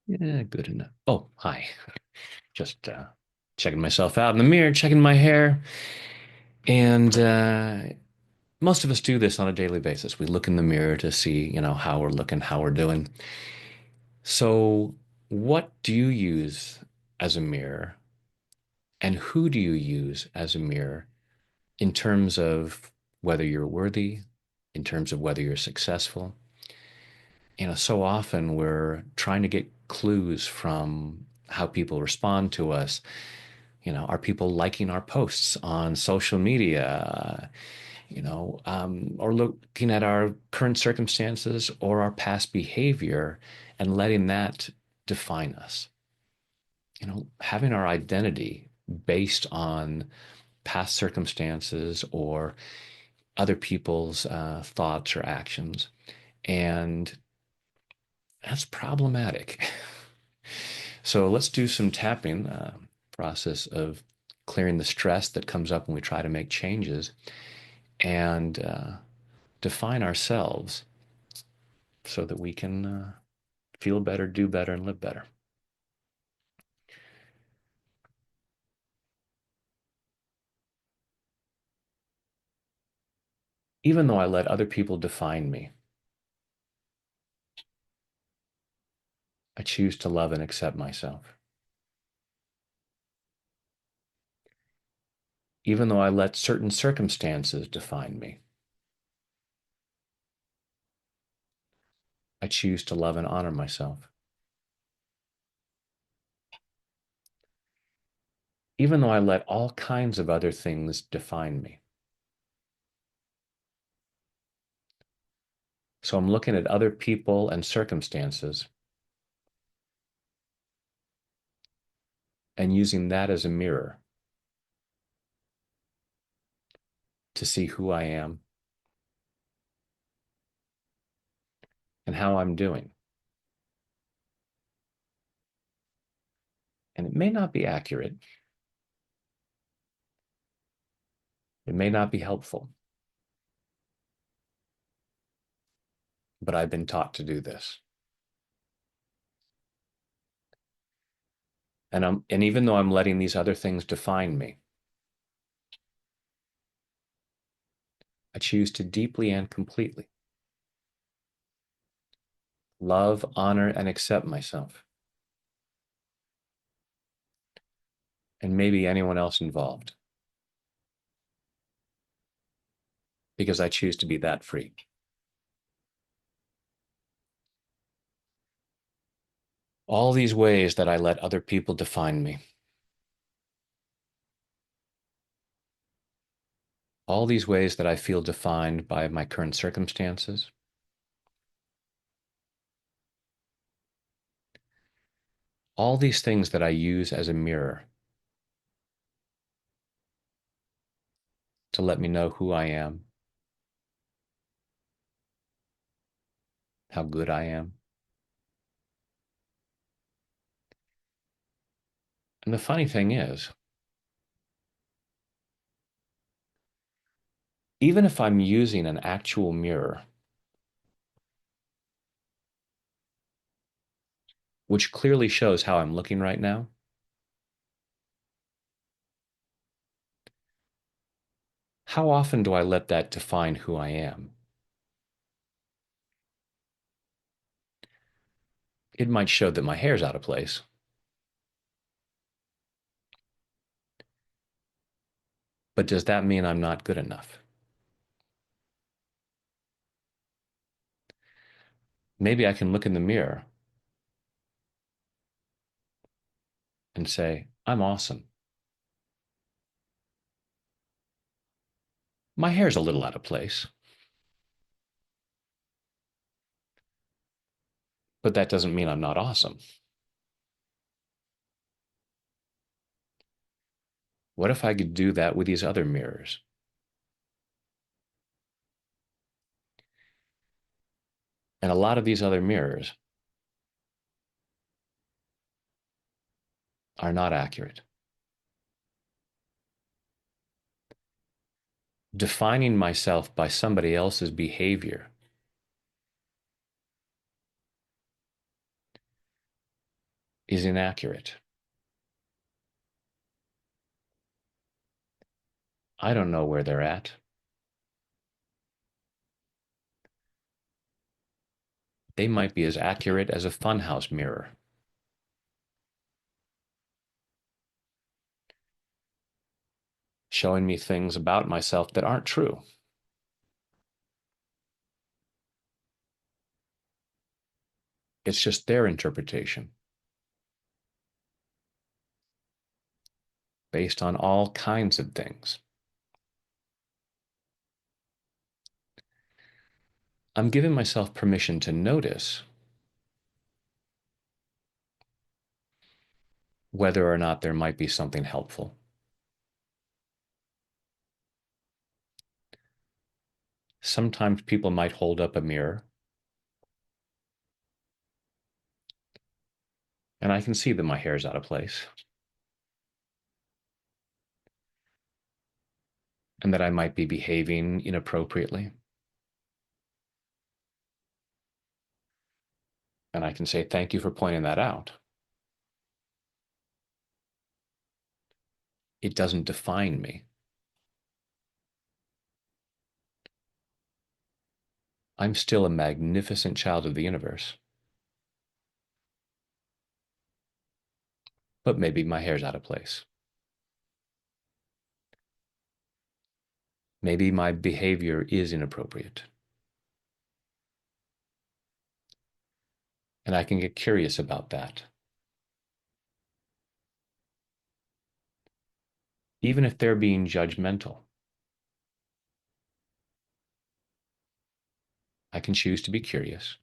Yeah, good enough. Oh, hi. Just checking myself out in the mirror, checking my hair. And most of us do this on a daily basis. We look in the mirror to see, how we're looking, how we're doing. So, what do you use as a mirror, and who do you use as a mirror in terms of whether you're worthy, in terms of whether you're successful? So often we're trying to get clues from how people respond to us. Are people liking our posts on social media? Or looking at our current circumstances or our past behavior and letting that define us. Having our identity based on past circumstances or other people's thoughts or actions. And that's problematic. So let's do some tapping, process of clearing the stress that comes up when we try to make changes and define ourselves so that we can feel better, do better, and live better. Even though I let other people define me, I choose to love and accept myself. Even though I let certain circumstances define me, I choose to love and honor myself. Even though I let all kinds of other things define me. So I'm looking at other people and circumstances and using that as a mirror to see who I am and how I'm doing. And it may not be accurate, it may not be helpful, but I've been taught to do this. And even though I'm letting these other things define me, I choose to deeply and completely love, honor, and accept myself and maybe anyone else involved because I choose to be that free. All these ways that I let other people define me, all these ways that I feel defined by my current circumstances, all these things that I use as a mirror to let me know who I am, how good I am. And the funny thing is, even if I'm using an actual mirror, which clearly shows how I'm looking right now, how often do I let that define who I am? It might show that my hair's out of place, but does that mean I'm not good enough? Maybe I can look in the mirror and say, I'm awesome. My hair's a little out of place, but that doesn't mean I'm not awesome. What if I could do that with these other mirrors? And a lot of these other mirrors are not accurate. Defining myself by somebody else's behavior is inaccurate. I don't know where they're at. They might be as accurate as a funhouse mirror, showing me things about myself that aren't true. It's just their interpretation, based on all kinds of things. I'm giving myself permission to notice whether or not there might be something helpful. Sometimes people might hold up a mirror, and I can see that my hair's out of place, and that I might be behaving inappropriately. And I can say, thank you for pointing that out. It doesn't define me. I'm still a magnificent child of the universe, but maybe my hair's out of place. Maybe my behavior is inappropriate. And I can get curious about that. Even if they're being judgmental, I can choose to be curious.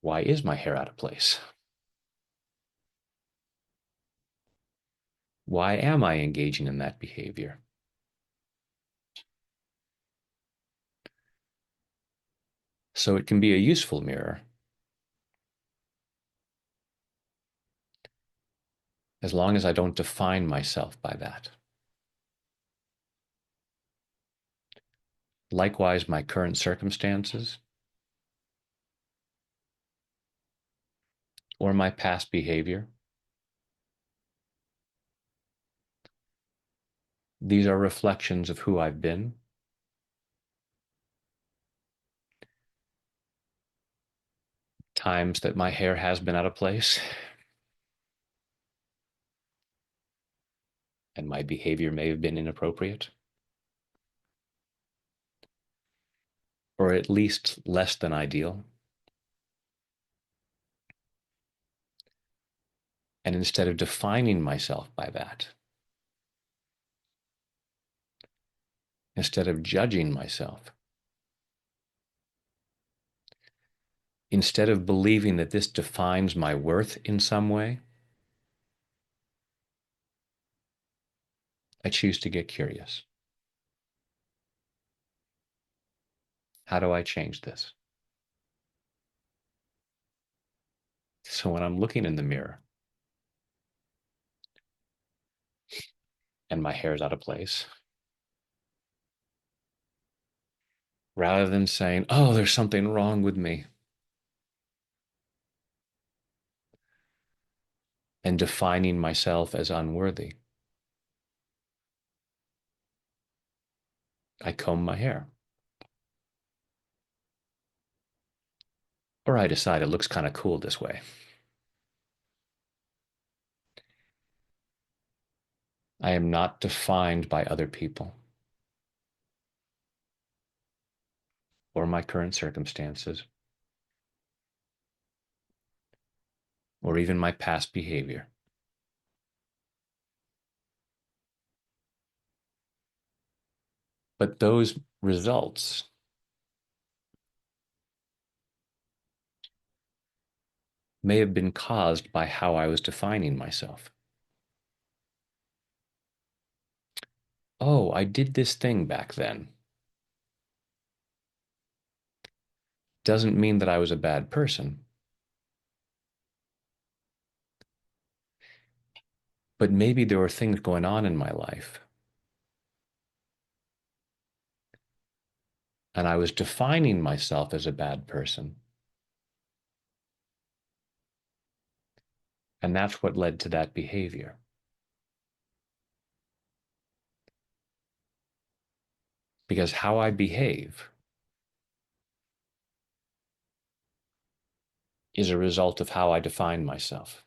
Why is my hair out of place? Why am I engaging in that behavior? So it can be a useful mirror as long as I don't define myself by that. Likewise, my current circumstances or my past behavior, these are reflections of who I've been, times that my hair has been out of place and my behavior may have been inappropriate, or at least less than ideal. And instead of defining myself by that, instead of judging myself, instead of believing that this defines my worth in some way, I choose to get curious. How do I change this? So when I'm looking in the mirror and my hair's out of place, rather than saying, oh, there's something wrong with me, and defining myself as unworthy, I comb my hair. Or I decide it looks kind of cool this way. I am not defined by other people or my current circumstances or even my past behavior. But those results may have been caused by how I was defining myself. Oh, I did this thing back then. Doesn't mean that I was a bad person, but maybe there were things going on in my life and I was defining myself as a bad person And that's what led to that behavior. Because how I behave is a result of how I define myself.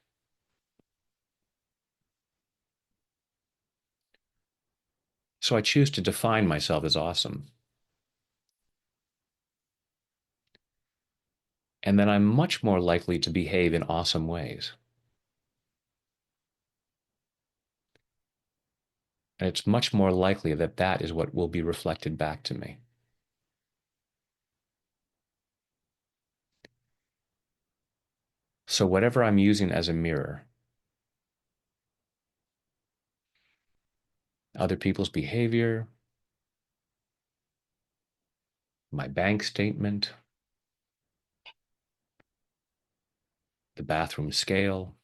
So I choose to define myself as awesome. And then I'm much more likely to behave in awesome ways. And it's much more likely that that is what will be reflected back to me. So whatever I'm using as a mirror, other people's behavior, my bank statement, the bathroom scale,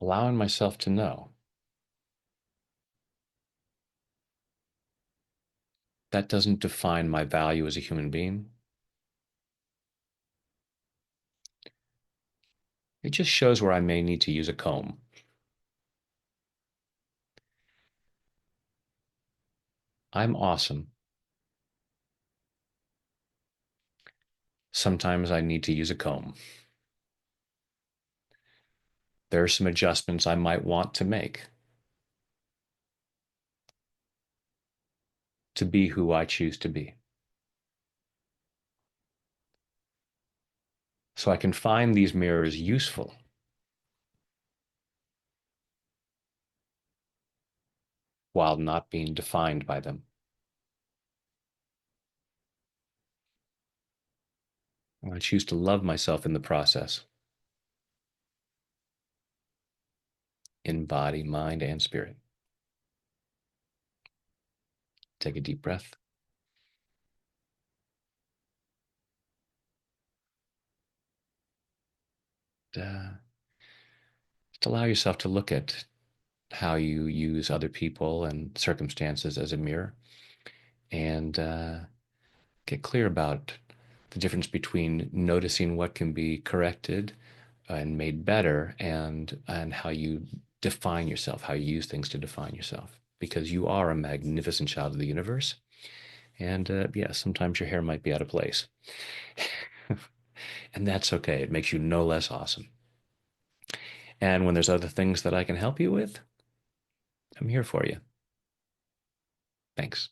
allowing myself to know that doesn't define my value as a human being. It just shows where I may need to use a comb. I'm awesome. Sometimes I need to use a comb. There are some adjustments I might want to make to be who I choose to be. So I can find these mirrors useful while not being defined by them. And I choose to love myself in the process, in body, mind, and spirit. Take a deep breath. Uh, just allow yourself to look at how you use other people and circumstances as a mirror, and get clear about the difference between noticing what can be corrected and made better, and how you define yourself, how you use things to define yourself. Because you are a magnificent child of the universe, and yeah, sometimes your hair might be out of place, and that's okay. It makes you no less awesome. And when there's other things that I can help you with, I'm here for you. Thanks.